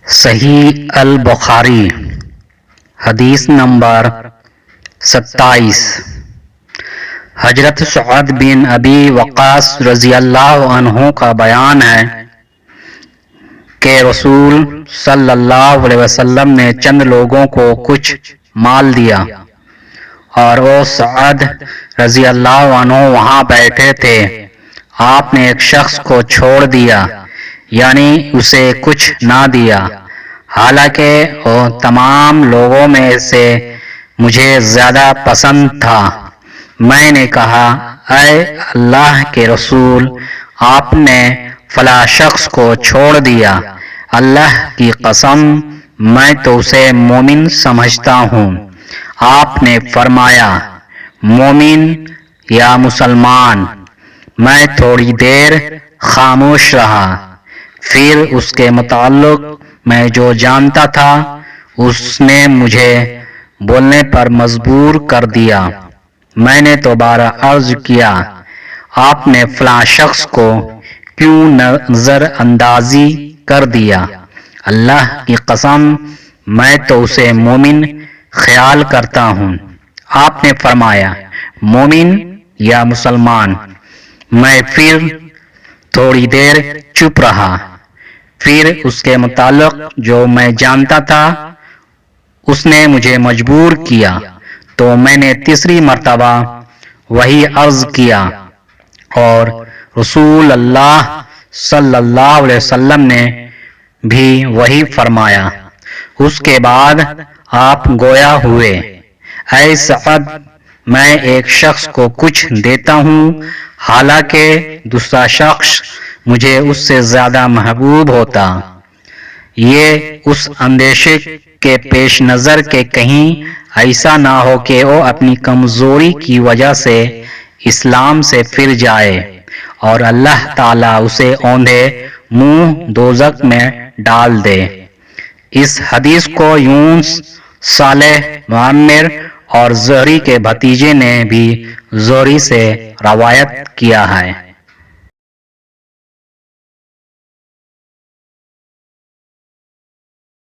صحیح البخاری حدیث نمبر 27۔ حضرت سعد بن ابی وقاص رضی اللہ عنہ کا بیان ہے کہ رسول صلی اللہ علیہ وسلم نے چند لوگوں کو کچھ مال دیا اور وہ سعد رضی اللہ عنہ وہاں بیٹھے تھے۔ آپ نے ایک شخص کو چھوڑ دیا، یعنی اسے کچھ نہ دیا، حالانکہ وہ تمام لوگوں میں سے مجھے زیادہ پسند تھا۔ میں نے کہا، اے اللہ کے رسول، آپ نے فلاں شخص کو چھوڑ دیا، اللہ کی قسم میں تو اسے مومن سمجھتا ہوں۔ آپ نے فرمایا، مومن یا مسلمان؟ میں تھوڑی دیر خاموش رہا، پھر اس کے متعلق میں جو جانتا تھا اس نے مجھے بولنے پر مجبور کر دیا۔ میں نے دوبارہ عرض کیا، آپ نے فلاں شخص کو کیوں نظر اندازی کر دیا؟ اللہ کی قسم میں تو اسے مومن خیال کرتا ہوں۔ آپ نے فرمایا، مومن یا مسلمان؟ میں پھر تھوڑی دیر چپ رہا، پھر اس کے متعلق جو میں جانتا تھا اس نے مجھے مجبور کیا، تو میں نے تیسری مرتبہ وہی عرض کیا اور رسول اللہ صلی اللہ علیہ وسلم نے بھی وہی فرمایا۔ اس کے بعد آپ گویا ہوئے، اے سعد، میں ایک شخص کو کچھ دیتا ہوں حالانکہ دوسرا شخص مجھے اس سے زیادہ محبوب ہوتا۔ یہ اس اندیشے کے پیش نظر کہ کہیں ایسا نہ ہو کہ وہ اپنی کمزوری کی وجہ سے اسلام سے پھر جائے اور اللہ تعالیٰ اسے اوندھے منہ دوزخ میں ڈال دے۔ اس حدیث کو یونس، صالح، معمر اور زہری کے بھتیجے نے بھی زہری سے روایت کیا ہے۔